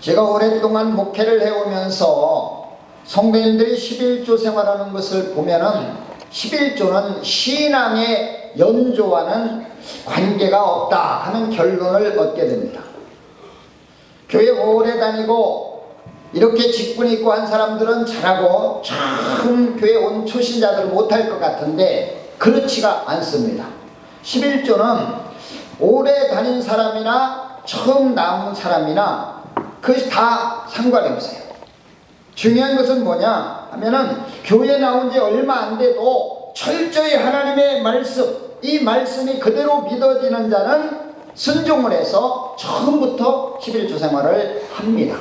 제가 오랫동안 목회를 해오면서 성도님들이 11조 생활하는 것을 보면은 11조는 신앙의 연조와는 관계가 없다 하는 결론을 얻게 됩니다. 교회 오래 다니고 이렇게 직분 있고 한 사람들은 잘하고 처음 교회 온 초신자들은 못할 것 같은데 그렇지가 않습니다. 11조는 오래 다닌 사람이나 처음 나온 사람이나 그것이 다 상관이 없어요. 중요한 것은 뭐냐 하면은 교회 나온 지 얼마 안 돼도 철저히 하나님의 말씀, 이 말씀이 그대로 믿어지는 자는 순종을 해서 처음부터 11조 생활을 합니다.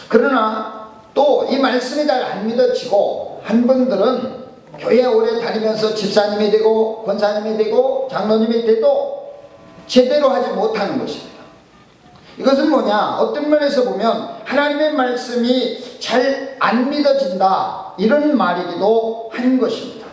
그러나 또 이 말씀이 잘 안 믿어지고 한 분들은 교회 오래 다니면서 집사님이 되고 권사님이 되고 장로님이 돼도 제대로 하지 못하는 것입니다. 이것은 뭐냐, 어떤 면에서 보면 하나님의 말씀이 잘 안 믿어진다 이런 말이기도 한 것입니다.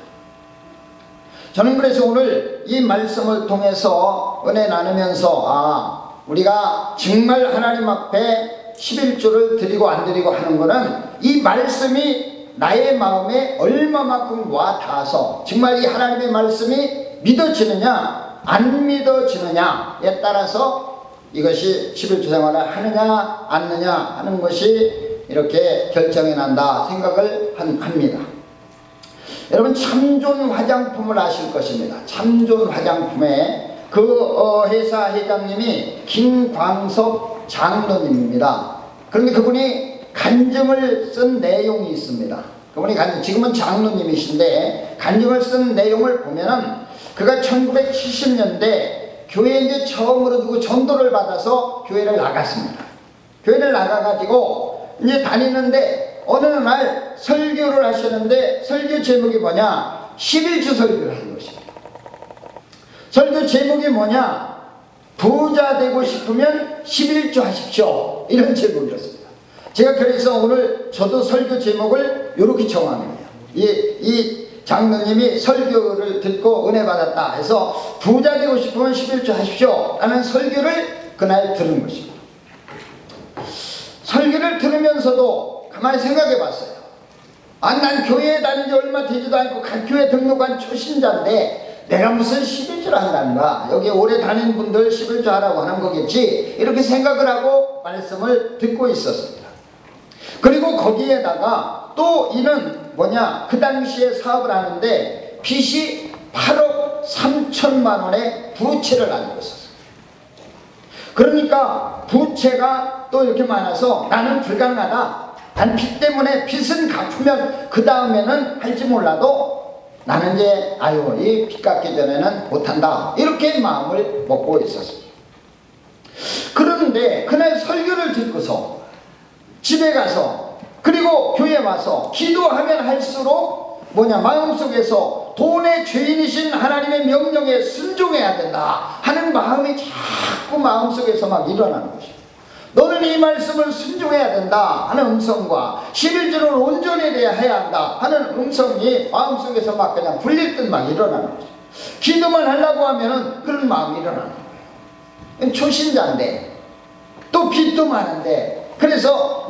저는 그래서 오늘 이 말씀을 통해서 은혜 나누면서 우리가 정말 하나님 앞에 11조를 드리고 안 드리고 하는 것은 이 말씀이 나의 마음에 얼마만큼 와 닿아서 정말 이 하나님의 말씀이 믿어지느냐 안 믿어지느냐에 따라서 이것이 11조 생활을 하느냐 않느냐 하는 것이 이렇게 결정이 난다 생각을 합니다. 여러분, 참존 화장품을 아실 것입니다. 참존 화장품의 그 회사 회장님이 김광석 장로님입니다. 그런데 그분이 간증을 쓴 내용이 있습니다. 그분이 지금은 장로님이신데 간증을 쓴 내용을 보면은 그가 1970년대 교회에 이제 처음으로 누구 전도를 받아서 교회를 나갔습니다. 교회를 나가가지고 이제 다니는데 어느 날 설교를 하시는데 설교 제목이 뭐냐, 11조 설교를 하는 것입니다. 설교 제목이 뭐냐, 부자 되고 싶으면 11조 하십시오, 이런 제목이었습니다. 제가 그래서 오늘 저도 설교 제목을 이렇게 정한 거예요. 이 장로님이 설교를 듣고 은혜 받았다 해서 부자 되고 싶으면 11조 하십시오 라는 설교를 그날 들은 것입니다. 설교를 들으면서도 가만히 생각해 봤어요. 난 교회에 다닌 지 얼마 되지도 않고 교회 등록한 초신자인데 내가 무슨 11조를 한다는가, 여기 오래 다닌 분들 11조 하라고 하는 거겠지, 이렇게 생각을 하고 말씀을 듣고 있었습니다. 그리고 거기에다가 또 이는 뭐냐, 그 당시에 사업을 하는데 빚이 8억 3천만 원의 부채를 가지고 있었어요. 그러니까 부채가 또 이렇게 많아서 나는 불가능하다, 난 빚 때문에 빚은 갚으면 그 다음에는 할지 몰라도 나는 이제 이 빚 갚기 전에는 못한다, 이렇게 마음을 먹고 있었습니다. 그런데 그날 설교를 듣고서 집에 가서 그리고 교회에 와서 기도하면 할수록 마음속에서 돈의 죄인이신 하나님의 명령에 순종해야 된다 하는 마음이 자꾸 마음속에서 막 일어나는 것입니다. 너는 이 말씀을 순종해야 된다 하는 음성과 11조를 온전히 해야 한다 하는 음성이 마음속에서 막 그냥 불릴 듯 막 일어나는 것입니다. 기도만 하려고 하면은 그런 마음이 일어나는 거예요. 초신자인데 또 빚도 많은데, 그래서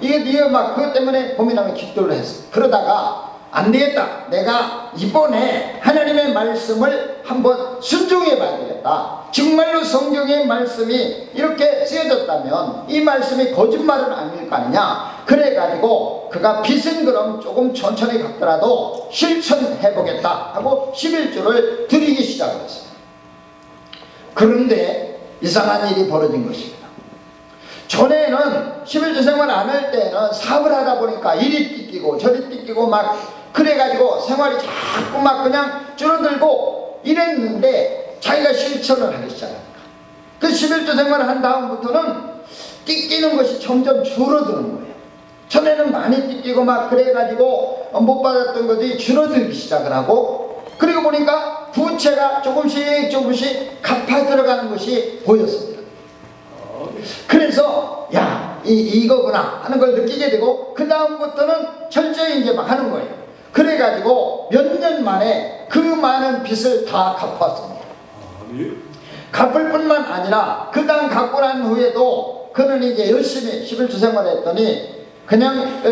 이게 네가 막 그것 때문에 고민하면 기도를 했어. 그러다가 안 되겠다, 내가 이번에 하나님의 말씀을 한번 순종해 봐야 되겠다. 정말로 성경의 말씀이 이렇게 쓰여졌다면 이 말씀이 거짓말은 아닐 거 아니냐. 그래가지고 그가 빚은 그럼 조금 천천히 갚더라도 실천해 보겠다 하고 11조를 드리기 시작했어요. 그런데 이상한 일이 벌어진 것입니다. 전에는 11조 생활 안 할 때는 사업을 하다 보니까 이리 띠끼고 저리 띠끼고 막 그래가지고 생활이 자꾸 막 그냥 줄어들고 이랬는데 자기가 실천을 하기 시작합니다. 그 11조 생활을 한 다음부터는 띠끼는 것이 점점 줄어드는 거예요. 전에는 많이 띠끼고 막 그래가지고 못 받았던 것이 줄어들기 시작을 하고, 그리고 보니까 부채가 조금씩 갚아 들어가는 것이 보였습니다. 그래서 이거구나 하는 걸 느끼게 되고 그 다음부터는 철저히 이제 막 하는 거예요. 그래가지고 몇 년 만에 그 많은 빚을 다 갚았습니다. 갚을 뿐만 아니라 그 다음 갚고 난 후에도 그는 이제 열심히 11조 생활했더니 그냥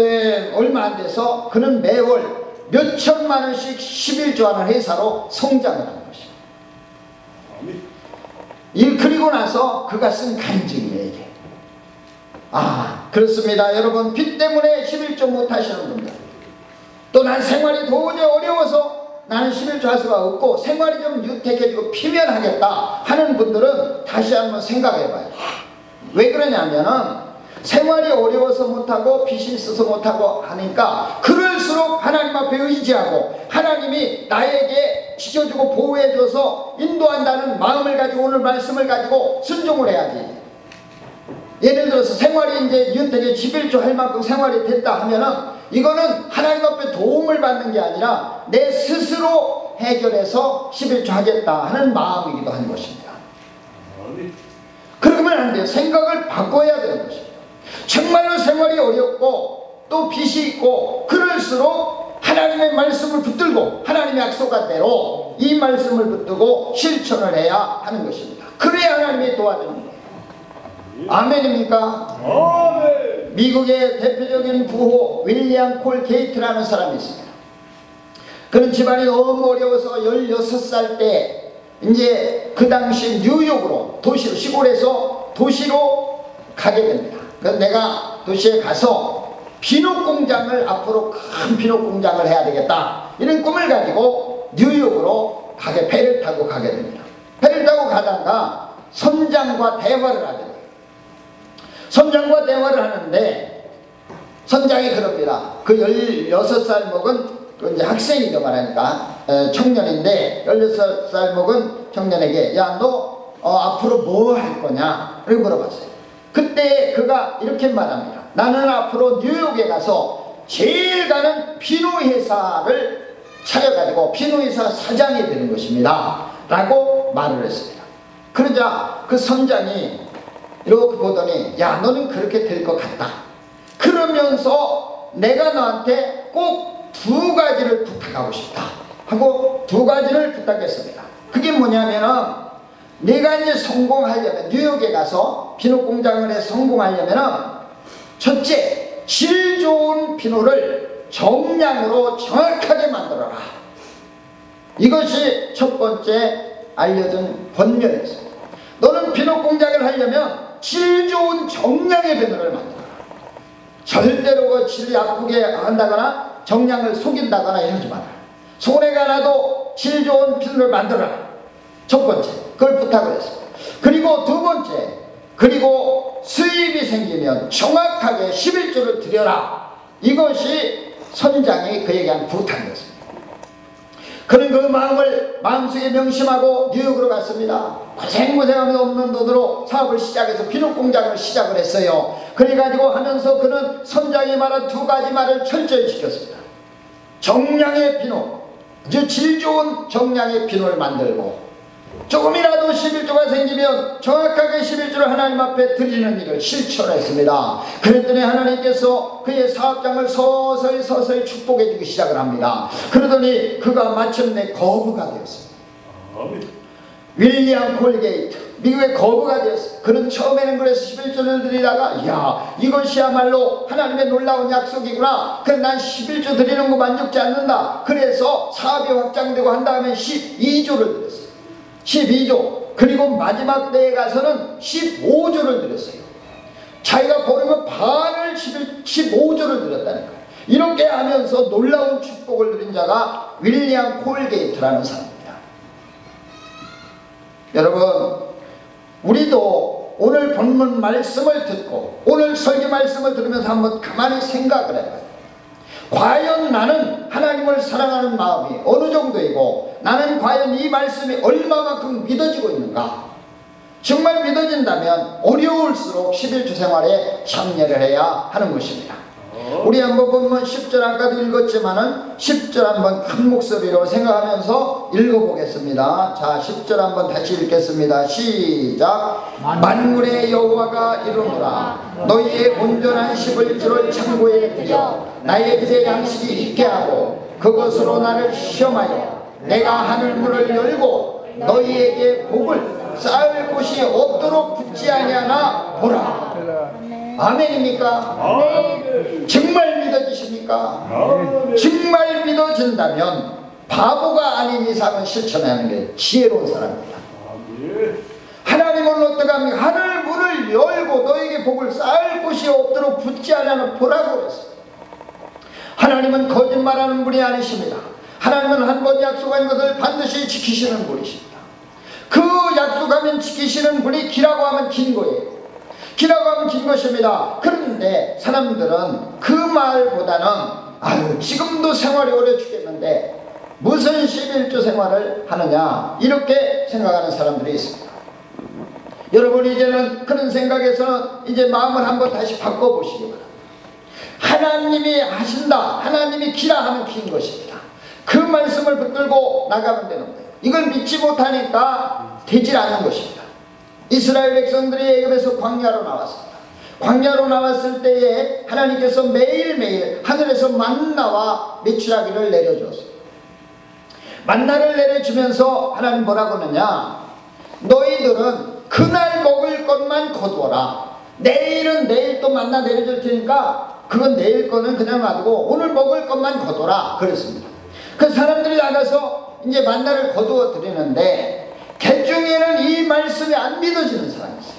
얼마 안 돼서 그는 매월 몇 천만 원씩 11조 하는 회사로 성장을 한 것입니다. 그리고 나서 그가 쓴 간증이에요, 이게. 그렇습니다. 여러분, 빚 때문에 11조 못 하시는 분들, 또 난 생활이 도저히 어려워서 나는 11조 할 수가 없고 생활이 좀 유택해지고 피면하겠다 하는 분들은 다시 한번 생각해 봐요. 왜 그러냐면은 생활이 어려워서 못하고 빚이 있어서 못하고 하니까 그럴수록 하나님 앞에 의지하고 하나님이 나에게 지켜주고 보호해줘서 인도한다는 마음을 가지고 오늘 말씀을 가지고 순종을 해야지. 예를 들어서 생활이 이제 윤택에 11조 할 만큼 생활이 됐다 하면은 이거는 하나님 앞에 도움을 받는 게 아니라 내 스스로 해결해서 11조 하겠다 하는 마음이기도 한 것입니다. 그러면 안 돼요. 생각을 바꿔야 되는 것입니다. 정말로 생활이 어렵고 또 빚이 있고 그럴수록 하나님의 말씀을 붙들고 하나님의 약속한 대로 이 말씀을 붙들고 실천을 해야 하는 것입니다. 그래야 하나님이 도와주는 거예요. 아멘입니까? 아멘. 미국의 대표적인 부호 윌리엄 콜 게이트라는 사람이 있습니다. 그는 집안이 너무 어려워서 16살 때 이제 그 당시 뉴욕으로 도시로 시골에서 도시로 가게 됩니다. 그래서 내가 도시에 가서 비누 공장을 앞으로 큰 비누 공장을 해야 되겠다 이런 꿈을 가지고 뉴욕으로 배를 타고 가게 됩니다. 배를 타고 가다가 선장과 대화를 하게 돼요. 선장과 대화를 하는데 선장이 그럽니다. 그 16살 먹은 이제 학생이죠 말하니까 청년인데 16살 먹은 청년에게 야 너 앞으로 뭐 할 거냐 이렇게 물어봤어요. 그때 그가 이렇게 말합니다. 나는 앞으로 뉴욕에 가서 제일 가는 비누 회사를 차려가지고 비누 회사 사장이 되는 것입니다 라고 말을 했습니다. 그러자 그 선장이 이렇게 보더니 야 너는 그렇게 될 것 같다. 그러면서 내가 너한테 꼭 2가지를 부탁하고 싶다 하고 2가지를 부탁했습니다. 그게 뭐냐면은 내가 이제 성공하려면 뉴욕에 가서 비누 공장을 해서 성공하려면은 첫째 질 좋은 비누를 정량으로 정확하게 만들어라. 이것이 첫 번째 알려준 권면이었습니다. 너는 비누 공장을 하려면 질 좋은 정량의 비누를 만들어라. 절대로 그 질 나쁘게 한다거나 정량을 속인다거나 이러지 마라. 손해가 나도 질 좋은 비누를 만들어라. 첫 번째 그걸 부탁을 했습니다. 그리고 2번째 그리고 수입이 생기면 정확하게 11조를 드려라. 이것이 선장이 그에게 한 부탁이었습니다. 그는 그 마음을 마음속에 명심하고 뉴욕으로 갔습니다. 고생하면서 없는 돈으로 사업을 시작해서 비누 공장을 시작을 했어요. 그래가지고 하면서 그는 선장이 말한 2가지 말을 철저히 지켰습니다. 정량의 비누, 즉 질 좋은 정량의 비누를 만들고 조금이라도 11조가 생기면 정확하게 11조를 하나님 앞에 드리는 일을 실천했습니다. 그랬더니 하나님께서 그의 사업장을 서서히 축복해 주기 시작을 합니다. 그러더니 그가 마침내 거부가 되었습니다. 윌리엄 콜게이트 미국의 거부가 되었어요. 그는 처음에는 그래서 11조를 드리다가 야 이것이야말로 하나님의 놀라운 약속이구나. 그래 난 11조 드리는 거 만족지 않는다. 그래서 사업이 확장되고 한 다음에 12조를 드렸어요. 12조 그리고 마지막 때에 가서는 15조를 드렸어요. 자기가 버리면 반을 15조를 드렸다는 거예요. 이렇게 하면서 놀라운 축복을 누린 자가 윌리엄 콜게이트라는 사람입니다. 여러분 우리도 오늘 본문 말씀을 듣고 오늘 설교 말씀을 들으면서 한번 가만히 생각을 해봐요. 과연 나는 하나님을 사랑하는 마음이 어느 정도이고 나는 과연 이 말씀이 얼마만큼 믿어지고 있는가. 정말 믿어진다면 어려울수록 11조 생활에 참여를 해야 하는 것입니다. 우리 한번 보면 10절 아까도 읽었지만은 10절 한번 큰 목소리로 생각하면서 읽어보겠습니다. 자 10절 한번 다시 읽겠습니다. 시작. 만군의 여호와가 이르노라 너희의 온전한 11조를 창고에 들여 나의 집에 양식이 있게 하고 그것으로 나를 시험하여 내가 하늘문을 열고 너희에게 복을 쌓을 곳이 없도록 붙지 아니하나 보라. 아멘입니까? 정말 믿어지십니까? 정말 믿어진다면 바보가 아닌 이상은 실천하는 게 지혜로운 사람입니다. 하나님은 어떻게 합니까? 하늘 문을 열고 너에게 복을 쌓을 곳이 없도록 붙지 않으면 보라고 그랬어요. 하나님은 거짓말하는 분이 아니십니다. 하나님은 한 번 약속한 것을 반드시 지키시는 분이십니다. 그 약속하면 지키시는 분이 기라고 하면 긴 거예요. 기라고 하면 긴 것입니다. 그런데 사람들은 그 말보다는 아유 지금도 생활이 오래 죽겠는데 무슨 11조 생활을 하느냐 이렇게 생각하는 사람들이 있습니다. 여러분 이제는 그런 생각에서는 이제 마음을 한번 다시 바꿔보시기 바랍니다. 하나님이 하신다, 하나님이 기라 하면 긴 것입니다. 그 말씀을 붙들고 나가면 되는 거예요. 이걸 믿지 못하니까 되질 않는 것입니다. 이스라엘 백성들이 애굽에서 광야로 나왔습니다. 광야로 나왔을 때에 하나님께서 매일매일 하늘에서 만나와 메추라기를 내려주었습니다. 만나를 내려주면서 하나님 뭐라고 하느냐, 너희들은 그날 먹을 것만 거두어라. 내일은 내일 또 만나 내려줄 테니까 그건 내일 거는 그냥 놔두고 오늘 먹을 것만 거두어라 그랬습니다. 그 사람들이 나가서 이제 만나를 거두어 드리는데 개중에는 이 말씀이 안 믿어지는 사람이 있어요.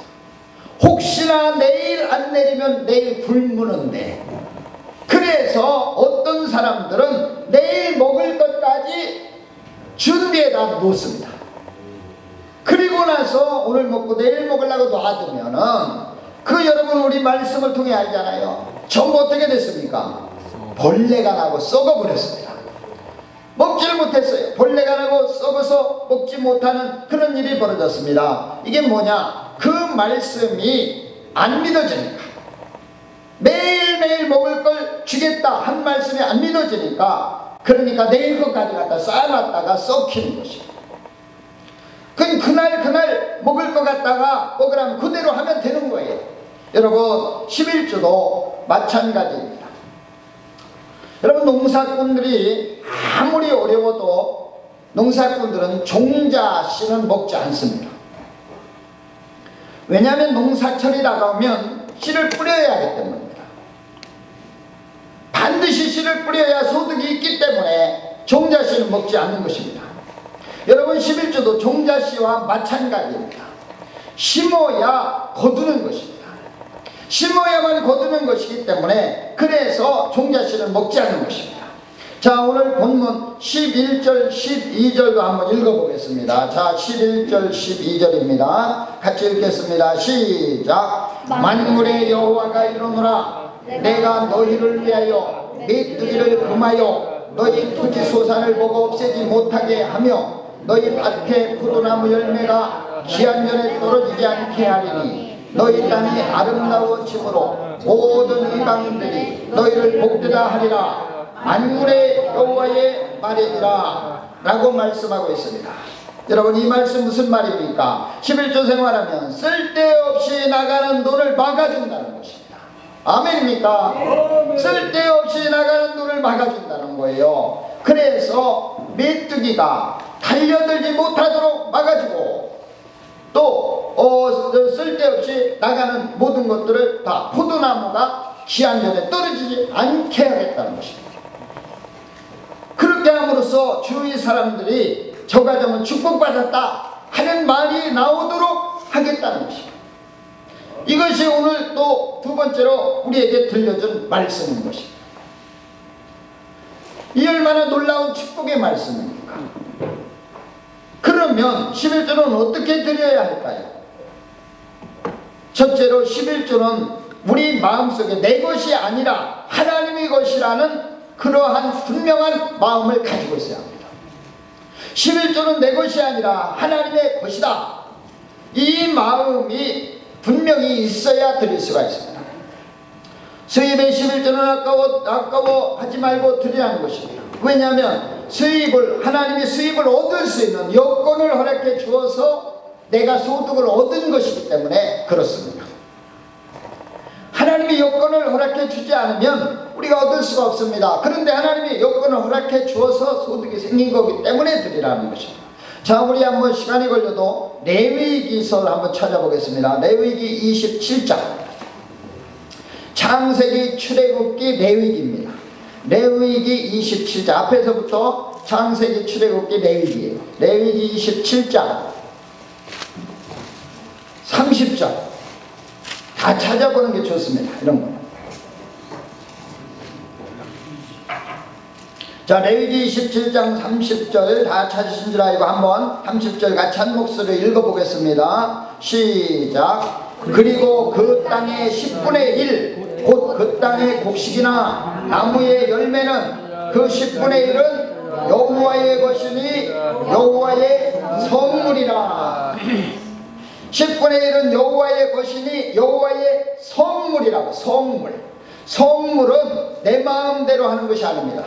혹시나 내일 안 내리면 내일 굶는데, 그래서 어떤 사람들은 내일 먹을 것까지 준비해다 놓습니다. 그리고 나서 오늘 먹고 내일 먹으려고 놔두면은 그 여러분 우리 말씀을 통해 알잖아요. 전부 어떻게 됐습니까? 벌레가 나고 썩어버렸습니다. 먹지를 못했어요. 벌레가 나고 썩어서 먹지 못하는 그런 일이 벌어졌습니다. 이게 뭐냐? 그 말씀이 안 믿어지니까, 매일매일 먹을 걸 주겠다 한 말씀이 안 믿어지니까, 그러니까 내일 것까지 갖다 쌓아놨다가 썩히는 것입니다. 그날 먹을 것 갖다가 먹으라면 그대로 하면 되는 거예요. 여러분 11조도 마찬가지입니다. 여러분 농사꾼들이 아무리 어려워도 농사꾼들은 종자씨는 먹지 않습니다. 왜냐하면 농사철이 다가오면 씨를 뿌려야 하기 때문입니다. 반드시 씨를 뿌려야 소득이 있기 때문에 종자씨는 먹지 않는 것입니다. 여러분 11조도 종자씨와 마찬가지입니다. 심어야 거두는 것입니다. 심어야만 거두는 것이기 때문에 그래서 종자씨는 먹지 않는 것입니다. 자, 오늘 본문 11절 12절도 한번 읽어보겠습니다. 자, 11절 12절입니다. 같이 읽겠습니다. 시작. 만군의 여호와가 이르노라. 내가 너희를 위하여 메뚜기를 금하여 너희 토지 소산을 보고 없애지 못하게 하며 너희 밭에 포도나무 열매가 기한전에 떨어지지 않게 하리니 너희 땅이 아름다워짐으로 모든 이방인들이 너희를 복되다 하리라. 만군의 여호와의 말이니라 라고 말씀하고 있습니다. 여러분 이 말씀 무슨 말입니까? 11조 생활하면 쓸데없이 나가는 돈을 막아준다는 것입니다. 아멘입니까? 쓸데없이 나가는 돈을 막아준다는 거예요. 그래서 메뚜기가 달려들지 못하도록 막아주고 또 쓸데없이 나가는 모든 것들을 다 포도나무가 기한전에 떨어지지 않게 하겠다는 것입니다. 그렇게 함으로써 주위 사람들이 저 가정은 축복받았다 하는 말이 나오도록 하겠다는 것입니다. 이것이 오늘 또 두 번째로 우리에게 들려준 말씀인 것입니다. 이 얼마나 놀라운 축복의 말씀입니까? 그러면 11조는 어떻게 드려야 할까요? 첫째로 11조는 우리 마음속에 내 것이 아니라 하나님의 것이라는 그러한 분명한 마음을 가지고 있어야 합니다. 11조는 내 것이 아니라 하나님의 것이다. 이 마음이 분명히 있어야 드릴 수가 있습니다. 수입의 11조는 아까워하지 말고 드리라는 것입니다. 왜냐하면 하나님이 수입을 얻을 수 있는 여건을 허락해 주어서 내가 소득을 얻은 것이기 때문에 그렇습니다. 하나님이 여건을 허락해 주지 않으면 우리가 얻을 수가 없습니다. 그런데 하나님이 여건을 허락해 주어서 소득이 생긴 거기 때문에 드리라는 것입니다. 자, 우리 한번 시간이 걸려도 레위기서를 한번 찾아보겠습니다. 레위기 27장. 창세기, 출애굽기, 레위기입니다. 레위기 27장. 앞에서부터 창세기, 출애굽기, 레위기예요. 레위기 27장 30절. 다 찾아보는 게 좋습니다. 이런 거. 자, 레위기 27장 30절 다 찾으신 줄 알고 한번 30절 같이 한 목소리로 읽어보겠습니다. 시작. 그리고 그 땅의 10분의 1 곧 그 땅의 곡식이나 나무의 열매는 그 10분의 1은 여호와의 것이니 여호와의 성물이라. 10분의 1은 여호와의 것이니 여호와의 성물이라고. 성물. 성물은 내 마음대로 하는 것이 아닙니다.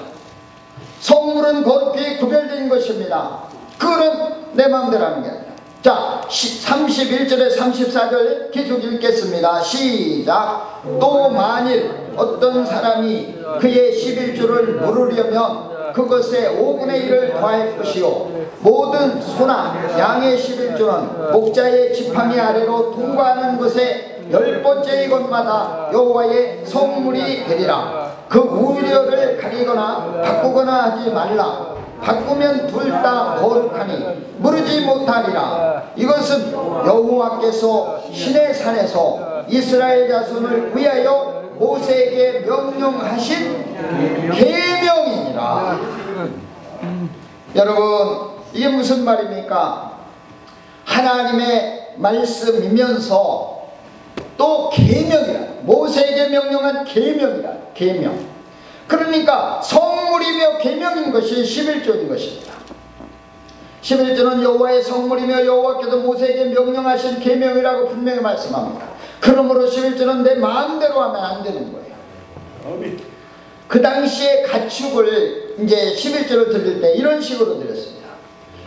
성물은 거룩히 구별된 것입니다. 그거는 내 마음대로 하는 게 아니라. 자, 31절에 34절 계속 읽겠습니다. 시작. 또 만일 어떤 사람이 그의 11조를 물으려면 그것에 5분의 1을 더할 것이요 모든 소나 양의 11조는 목자의 지팡이 아래로 통과하는 것에 10번째 이것마다 여호와의 성물이 되리라. 그 우려를 가리거나 바꾸거나 하지 말라. 바꾸면 둘 다 거룩하니 무르지 못하리라. 이것은 여호와께서 시내 산에서 이스라엘 자손을 위하여 모세에게 명령하신 계명이니라. 여러분, 이게 무슨 말입니까? 하나님의 말씀이면서 또 계명이라. 모세에게 명령한 계명이라. 계명. 그러니까 성물이며 계명인 것이 11조인 것입니다. 11조는 여호와의 성물이며 여호와께서 모세에게 명령하신 계명이라고 분명히 말씀합니다. 그러므로 11조는 내 마음대로 하면 안 되는 거예요. 그 당시에 가축을 이제 11조를 드릴 때 이런 식으로 드렸습니다.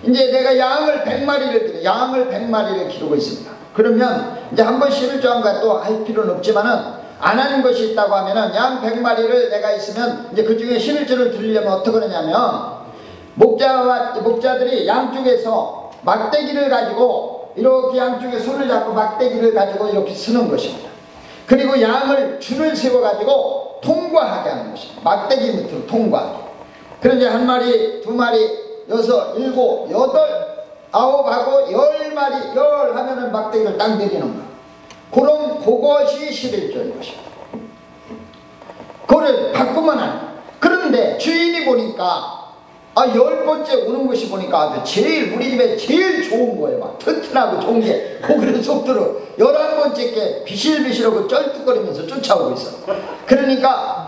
이제 내가 양을 100마리를 드려. 양을 100마리를 기르고 있습니다. 그러면 이제 한번 11조 한 거 또 할 필요는 없지만은 안 하는 것이 있다고 하면은 양 100마리를 내가 있으면 이제 그 중에 11조를 드리려면 어떻게 하냐면 목자들이 양쪽에서 막대기를 가지고 이렇게 양쪽에 손을 잡고 막대기를 가지고 이렇게 쓰는 것입니다. 그리고 양을 줄을 세워 가지고 통과하게 하는 것입니다. 막대기 밑으로 통과하게. 그런데 한 마리, 두 마리, 여섯, 일곱, 여덟, 아홉하고 10마리, 열 하면은 막대기를 딱 내리는 거예요. 그럼 그것이 11조인 것입니다. 그걸 바꾸면 안 돼요. 그런데 주인이 보니까 10번째 오는 것이 보니까 아주 제일 우리 집에 제일 좋은 거예요. 막 튼튼하고 좋은 게 고기를 속도로 11번째 게 비실비실하고 쩔뚝거리면서 쫓아오고 있어. 그러니까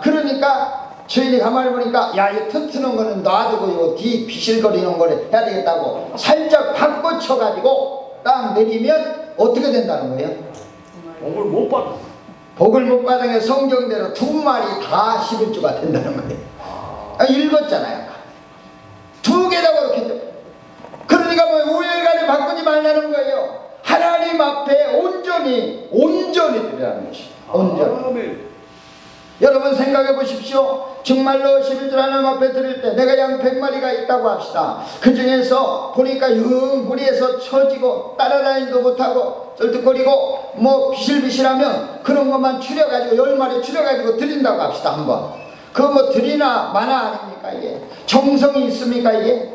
주인이 가만히 보니까 야, 이 튼튼한 거는 놔두고 이거 뒤 비실거리는 거를 해야 되겠다고 살짝 바꿔쳐가지고 딱 내리면 어떻게 된다는 거예요? 복을 못 받아. 복을 못 받은 게 성경대로 2마리 다 11조가 된다는 거예요. 읽었잖아요. 2개 다 그렇게 돼. 그러니까 뭐 우열가를 바꾸지 말라는 거예요. 하나님 앞에 온전히 드리라는 것이에요. 온전히. 여러분 생각해 보십시오. 정말로 11조 하나님 앞에 드릴 때 내가 양 100마리가 있다고 합시다. 그 중에서 보니까 영 무리에서 처지고 따라다니지도 못하고 쩔뚝거리고 뭐 비실비실하면 그런 것만 추려가지고 10마리 추려가지고 드린다고 합시다. 한번 그거 뭐 드리나 마나 아닙니까? 이게 정성이 있습니까? 이게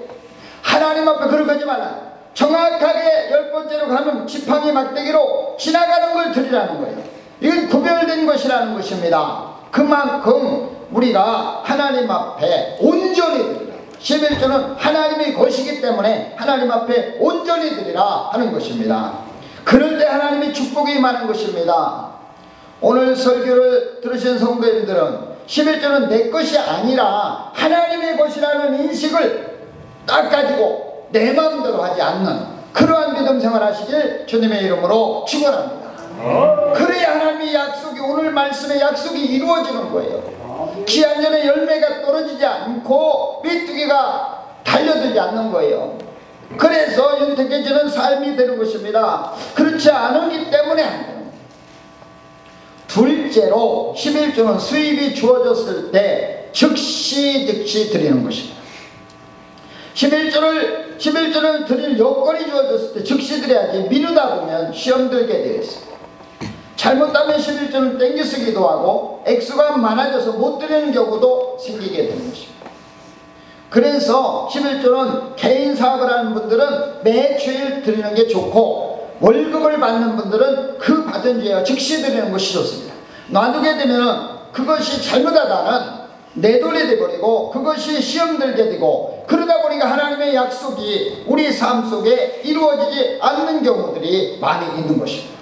하나님 앞에 그런 거지 말라. 정확하게 10번째로 가면 지팡이 막대기로 지나가는 걸 드리라는 거예요. 이건 구별된 것이라는 것입니다. 그만큼 우리가 하나님 앞에 온전히 드리라. 11조는 하나님의 것이기 때문에 하나님 앞에 온전히 드리라 하는 것입니다. 그럴 때 하나님의 축복이 임하는 것입니다. 오늘 설교를 들으신 성도님들은 11조는 내 것이 아니라 하나님의 것이라는 인식을 딱 가지고 내 마음대로 하지 않는 그러한 믿음 생활 하시길 주님의 이름으로 축원합니다. 그래야 하나님의 약속이, 오늘 말씀의 약속이 이루어지는 거예요. 기한전에 열매가 떨어지지 않고 메뚜기가 달려들지 않는 거예요. 그래서 윤택해지는 삶이 되는 것입니다. 그렇지 않기 때문에 안 돼요. 둘째로 11조는 수입이 주어졌을 때 즉시 드리는 것입니다. 11조를 드릴 여건이 주어졌을 때 즉시 드려야지 미루다 보면 시험 들게 되어 있습니다. 잘못하면 11조는 땡겨 쓰기도 하고 액수가 많아져서 못 드리는 경우도 생기게 되는 것입니다. 그래서 11조는 개인 사업을 하는 분들은 매주일 드리는 게 좋고, 월급을 받는 분들은 그 받은 주에 즉시 드리는 것이 좋습니다. 놔두게 되면 그것이 잘못하다는 내돈이 되버리고 그것이 시험 들게 되고, 그러다 보니까 하나님의 약속이 우리 삶 속에 이루어지지 않는 경우들이 많이 있는 것입니다.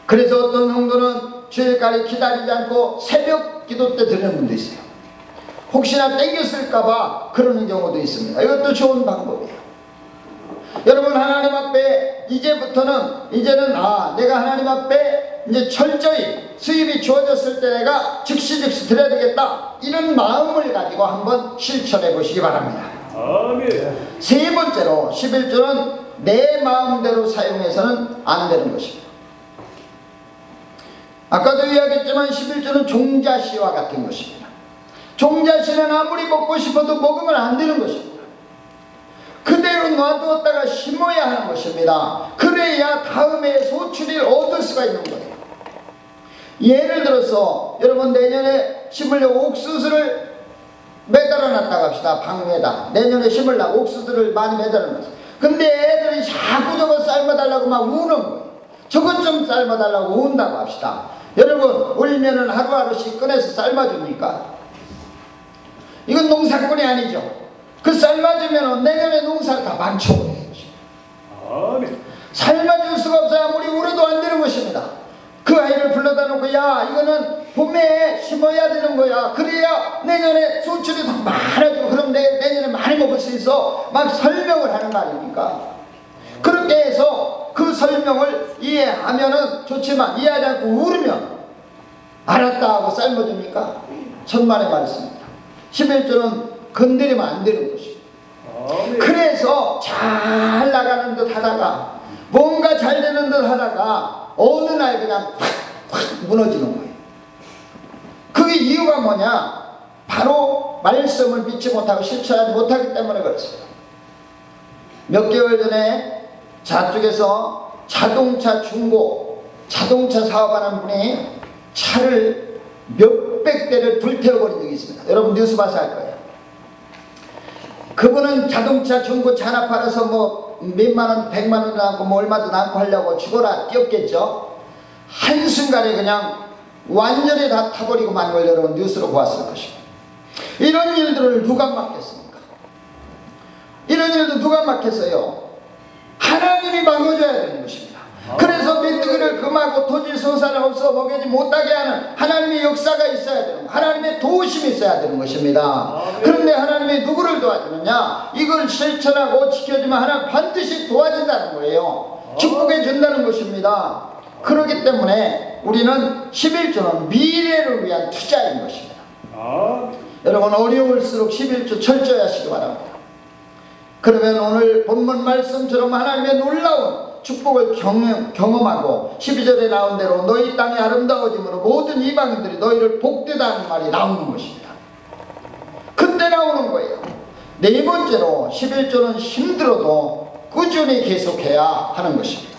그래서 어떤 성도는 주일까지 기다리지 않고 새벽 기도 때 드리는 분도 있어요. 혹시나 땡겼을까봐 그러는 경우도 있습니다. 이것도 좋은 방법이에요. 여러분, 하나님 앞에 이제는 내가 하나님 앞에 이제 철저히 수입이 주어졌을 때 내가 즉시 드려야 되겠다, 이런 마음을 가지고 한번 실천해 보시기 바랍니다. 아멘. 세 번째로 11조는 내 마음대로 사용해서는 안 되는 것입니다. 아까도 이야기했지만 11조는 종자씨와 같은 것입니다. 종자씨는 아무리 먹고 싶어도 먹으면 안 되는 것입니다. 그대로 놔두었다가 심어야 하는 것입니다. 그래야 다음에 소출을 얻을 수가 있는 거예요. 예를 들어서 여러분, 내년에 심으려고 옥수수를 매달아 놨다고 합시다. 방에다 내년에 심으려고 옥수수를 많이 매달아 놨어요. 근데 애들이 자꾸 저거 삶아달라고 막 우는 거예요. 저것 좀 삶아달라고 운다고 합시다. 여러분, 울면은 하루하루씩 꺼내서 삶아줍니까? 이건 농사꾼이 아니죠. 그 삶아주면 내년에 농사를 다 망쳐버리는 것입니다. 삶아줄 수가 없어요. 아무리 울어도 안 되는 것입니다. 그 아이를 불러다 놓고, 야, 이거는 봄에 심어야 되는 거야. 그래야 내년에 소출이 더 많아지고 그럼 내년에 많이 먹을 수 있어. 막 설명을 하는 거 아닙니까? 그렇게 해서 그 설명을 이해하면은 좋지만 이해하지 않고 울으면 알았다 하고 삶아줍니까? 천만의 말씀입니다. 11조는 건드리면 안 되는 것입니다. 그래서 잘 나가는 듯 하다가 뭔가 잘 되는 듯 하다가 어느 날 그냥 팍 무너지는 거예요. 그게 이유가 뭐냐? 바로 말씀을 믿지 못하고 실천하지 못하기 때문에 그렇습니다. 몇 개월 전에 저쪽에서 자동차 사업하는 분이 차를 몇백 대를 불태워버린 적이 있습니다. 여러분 뉴스 봐서 알 거예요. 그분은 자동차 중고차 하나 팔아서 뭐 몇만원, 백만원 남고 뭐 얼마도 남고 하려고 죽어라 뛰었겠죠. 한순간에 그냥 완전히 다 타버리고 만 걸 여러분 뉴스로 보았을 것입니다. 이런 일들을 누가 막겠습니까? 이런 일도 누가 막겠어요? 하나님이 막아줘야 되는 것입니다. 그래서 메뚜기를 금하고 토지 소산을 없어 먹이지 못하게 하는 하나님의 역사가 있어야 되는, 하나님의 도우심이 있어야 되는 것입니다. 그런데 하나님이 누구를 도와주느냐? 이걸 실천하고 지켜주면 하나님 반드시 도와준다는 거예요. 축복해 준다는 것입니다. 그렇기 때문에 우리는 11조는 미래를 위한 투자인 것입니다. 여러분, 어려울수록 11조 철저히 하시기 바랍니다. 그러면 오늘 본문 말씀처럼 하나님의 놀라운 축복을 경험하고 12절에 나온 대로 너희 땅이 아름다워짐으로 모든 이방인들이 너희를 복되다 하는 말이 나오는 것입니다. 그때 나오는 거예요. 네 번째로 11조는 힘들어도 꾸준히 계속해야 하는 것입니다.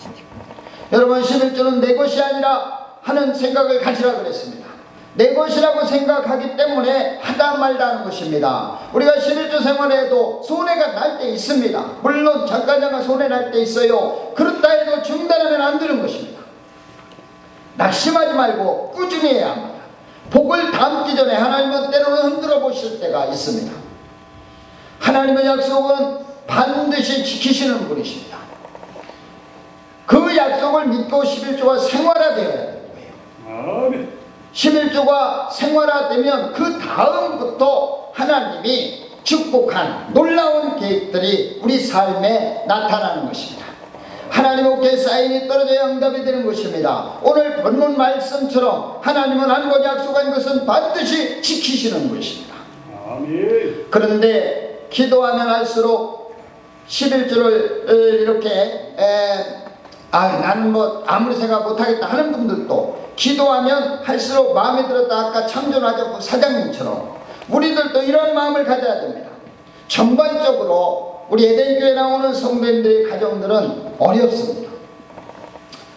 여러분, 11조는 내 것이 아니라 하는 생각을 가지라 그랬습니다. 내 것이라고 생각하기 때문에 하다 말다 하는 것입니다. 우리가 11조 생활에도 손해가 날 때 있습니다. 물론 잠깐 손해 날 때 있어요. 그렇다 해도 중단하면 안 되는 것입니다. 낙심하지 말고 꾸준히 해야 합니다. 복을 담기 전에 하나님은 때로는 흔들어 보실 때가 있습니다. 하나님의 약속은 반드시 지키시는 분이십니다. 그 약속을 믿고 11조가 생활화되어야 되는 거예요. 11조가 생활화되면 그 다음부터 하나님이 축복한 놀라운 계획들이 우리 삶에 나타나는 것입니다. 하나님 어깨에 사인이 떨어져야 응답이 되는 것입니다. 오늘 본문 말씀처럼 하나님은 한 번 약속한 것은 반드시 지키시는 것입니다. 그런데 기도하면 할수록 11조를 이렇게 나는 뭐 아무리 생각 못하겠다 하는 분들도 기도하면 할수록 마음에 들었다. 아까 참전하자고 사장님처럼 우리들도 이런 마음을 가져야 됩니다. 전반적으로 우리 에덴교회 나오는 성도님들의 가정들은 어렵습니다.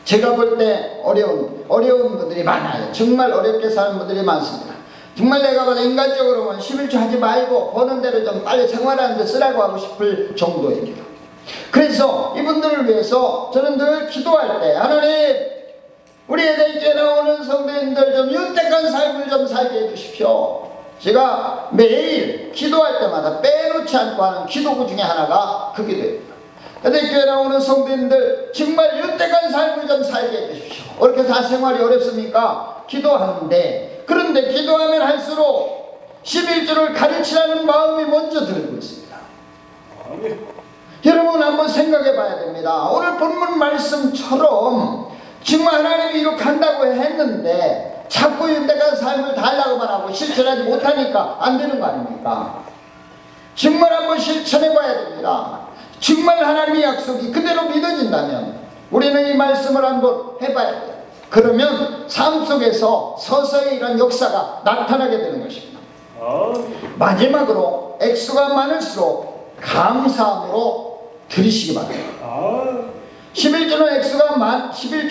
제가 볼 때 어려운 분들이 많아요. 정말 어렵게 사는 분들이 많습니다. 정말 내가 봐도 인간적으로는 11조 하지 말고 버는 대로 좀 빨리 생활하는 데 쓰라고 하고 싶을 정도입니다. 그래서 이분들을 위해서 저는 늘 기도할 때 하나님, 우리 에덴교회 나오는 성도님들 좀 윤택한 삶을 좀 살게 해주십시오. 제가 매일 기도할 때마다 빼놓지 않고 하는 기도구 중에 하나가 그 기도입니다. 에덴교회 나오는 성도님들 정말 윤택한 삶을 좀 살게 해주십시오. 이렇게 다 생활이 어렵습니까? 기도하는데, 그런데 기도하면 할수록 11조를 가르치라는 마음이 먼저 들고 있습니다. 여러분 한번 생각해 봐야 됩니다. 오늘 본문 말씀처럼 정말 하나님이 이렇게 한다고 했는데 자꾸 윤택한 삶을 달라고만 하고 실천하지 못하니까 안 되는 거 아닙니까? 정말 한번 실천해 봐야 됩니다. 정말 하나님의 약속이 그대로 믿어진다면 우리는 이 말씀을 한번 해봐야 돼요. 그러면 삶 속에서 서서히 이런 역사가 나타나게 되는 것입니다. 마지막으로 액수가 많을수록 감사함으로 들으시기 바랍니다. 11조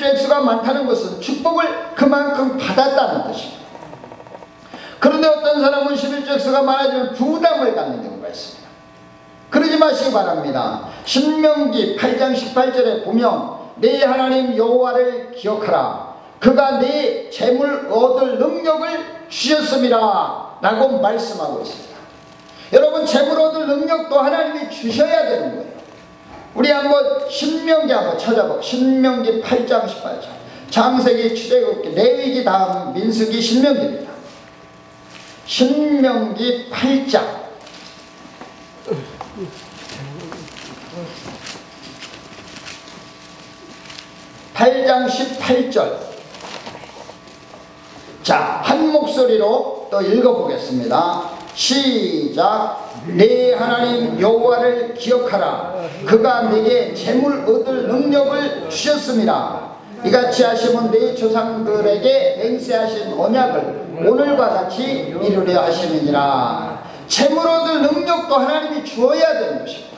액수가 많다는 것은 축복을 그만큼 받았다는 뜻입니다. 그런데 어떤 사람은 11조 액수가 많아지면 부담을 갖는 경우가 있습니다. 그러지 마시기 바랍니다. 신명기 8장 18절에 보면 네 하나님 여호와를 기억하라. 그가 네 재물 얻을 능력을 주셨음이라 라고 말씀하고 있습니다. 여러분, 재물 얻을 능력도 하나님이 주셔야 되는 거예요. 우리 한번 신명기 한번 찾아봐. 신명기 8장 18절. 창세기, 출애굽기, 레위기 다음 민수기, 신명기입니다. 신명기 8장 18절. 자, 한 목소리로 또 읽어보겠습니다. 시작. 네 하나님 여호와를 기억하라. 그가 네게 재물 얻을 능력을 주셨습니다. 이같이 하시면 네 조상들에게 맹세하신 언약을 오늘과 같이 이루려 하심이니라. 재물 얻을 능력도 하나님이 주어야 되는 것입니다.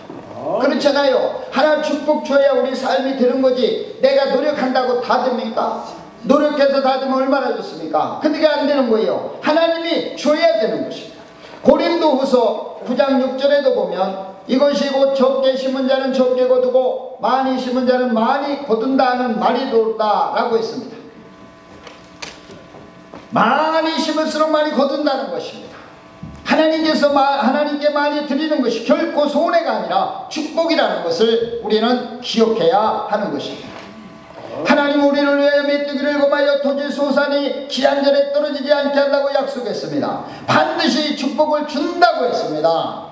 그렇잖아요. 하나 축복 줘야 우리 삶이 되는 거지 내가 노력한다고 다 됩니까? 노력해서 다 되면 얼마나 좋습니까? 근데 그게 안 되는 거예요. 하나님이 줘야 되는 것입니다. 고린도후서 9장 6절에도 보면 이것이 곧 적게 심은 자는 적게 거두고 많이 심은 자는 많이 거둔다는 말이 돌다 라고 했습니다. 많이 심을수록 많이 거둔다는 것입니다. 하나님께 많이 드리는 것이 결코 손해가 아니라 축복이라는 것을 우리는 기억해야 하는 것입니다. 하나님 우리를 위하여 메뚜기를 검하여 토지 소산이 기한절에 떨어지지 않게 한다고 약속했습니다. 반드시 축복을 준다고 했습니다.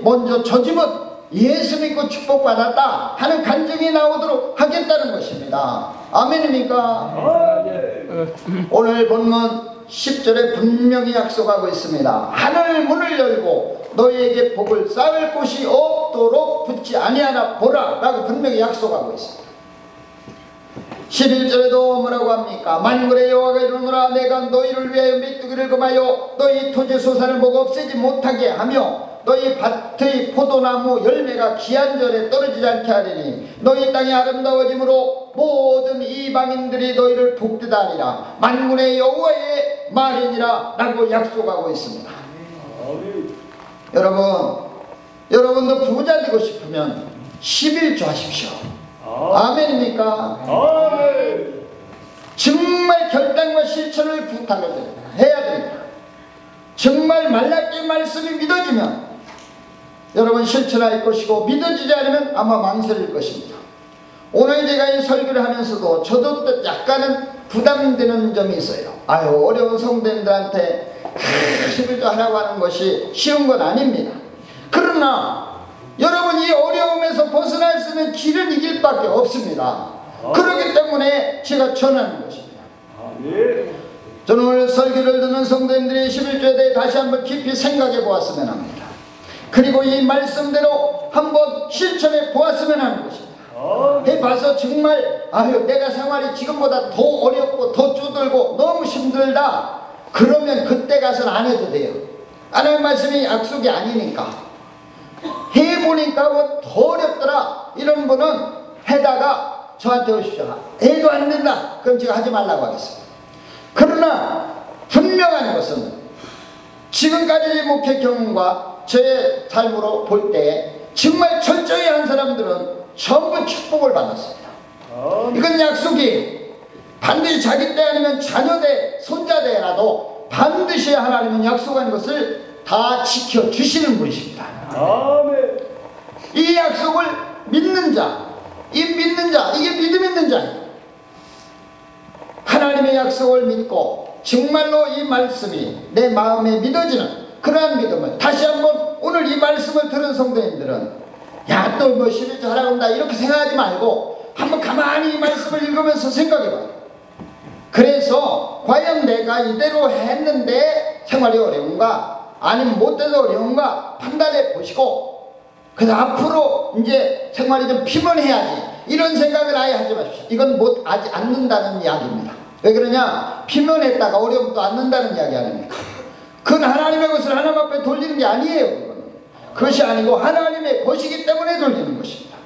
먼저 저 집은 예수 믿고 축복받았다 하는 간증이 나오도록 하겠다는 것입니다. 아멘입니까? 오늘 본문 10절에 분명히 약속하고 있습니다. 하늘 문을 열고 너희에게 복을 쌓을 곳이 없도록 붙지 아니하나 보라 라고 분명히 약속하고 있습니다. 11절에도 뭐라고 합니까? 만군의 여호와가 이르노라. 내가 너희를 위하여 메뚜기를 금하여 너희 토지 소산을 먹어 없애지 못하게 하며 너희 밭의 포도나무 열매가 기한절에 떨어지지 않게 하리니 너희 땅이 아름다워짐으로 모든 이방인들이 너희를 복되다 하리라. 만군의 여호와의 말이니라 라고 약속하고 있습니다. 여러분도 부자 되고 싶으면 11조 하십시오. 아멘입니까? 정말 결단과 실천을 부탁을 드립니다. 해야 됩니다. 정말 말라기 말씀이 믿어지면 여러분 실천할 것이고 믿어지지 않으면 아마 망설일 것입니다. 오늘 제가 이 설교를 하면서도 저도 약간은 부담되는 점이 있어요. 어려운 성도님들한테 11조 하라고 하는 것이 쉬운 건 아닙니다. 그러나 여러분 이 어려움에서 벗어날 수 있는 길은 이 길밖에 없습니다. 그렇기 때문에 제가 전하는 것입니다. 저는 오늘 설교를 듣는 성도님들이 11조에 대해 다시 한번 깊이 생각해 보았으면 합니다. 그리고 이 말씀대로 한번 실천해 보았으면 하는 것입니다. 해봐서 정말 내가 생활이 지금보다 더 어렵고 더 쪼들고 너무 힘들다 그러면 그때 가서는 안 해도 돼요. 하나님 말씀이 약속이 아니니까. 해보니까 뭐 더 어렵더라. 이런 분은 해다가 저한테 오십시오. 해도 안 된다. 그럼 제가 하지 말라고 하겠습니다. 그러나 분명한 것은 지금까지 목회 경험과 저의 삶으로 볼 때 정말 철저히 한 사람들은 전부 축복을 받았습니다. 이건 약속이 반드시 자기 때 아니면 자녀 때 손자 때라도 반드시 하나님은 약속한 것을 다 지켜주시는 분이십니다. 아멘. 이 약속을 믿는 자, 이게 믿음 있는 자예요. 하나님의 약속을 믿고 정말로 이 말씀이 내 마음에 믿어지는 그러한 믿음을 다시 한번 오늘 이 말씀을 들은 성도님들은 야, 또 뭐 11조 하라고 한다 이렇게 생각하지 말고 한번 가만히 이 말씀을 읽으면서 생각해봐요. 그래서 과연 내가 이대로 했는데 생활이 어려운가 아니면 못돼서 어려운가 판단해 보시고 그래서 앞으로 이제 생활이 좀 피곤해야지 이런 생각을 아예 하지 마십시오. 이건 하지 않는다는 이야기입니다. 왜 그러냐? 피곤했다가 어려움도 않는다는 이야기 아닙니까? 그건 하나님의 것을 하나님 앞에 돌리는 게 아니에요. 그것이 아니고 하나님의 것이기 때문에 돌리는 것입니다.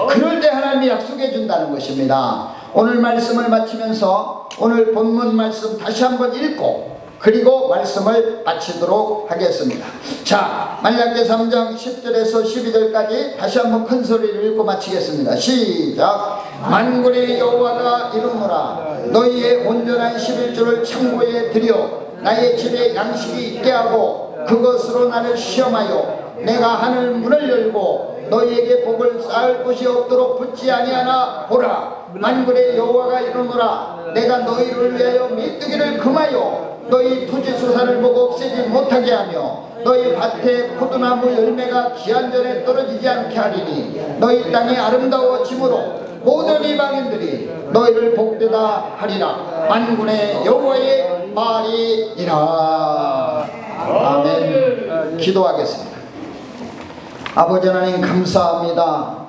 그럴 때 하나님이 약속해 준다는 것입니다. 오늘 말씀을 마치면서 오늘 본문 말씀 다시 한번 읽고 그리고 말씀을 마치도록 하겠습니다. 자, 말라기 3장 10절에서 12절까지 다시 한번 큰 소리를 읽고 마치겠습니다. 시작. 만군의 여호와가 이르노라. 너희의 온전한 11조를 창고에 들여 나의 집에 양식이 있게 하고 그것으로 나를 시험하여 내가 하늘 문을 열고 너희에게 복을 쌓을 곳이 없도록 붙지 아니하나 보라. 만군의 여호와가 이르노라. 내가 너희를 위하여 메뚜기를 금하여 너희 토지 수산을 보고 없애지 못하게 하며 너희 밭에 포도나무 열매가 기한전에 떨어지지 않게 하리니 너희 땅이 아름다워짐으로 모든 이방인들이 너희를 복되다 하리라. 만군의 여호와의 말이니라. 아멘. 기도하겠습니다. 아버지 하나님 감사합니다.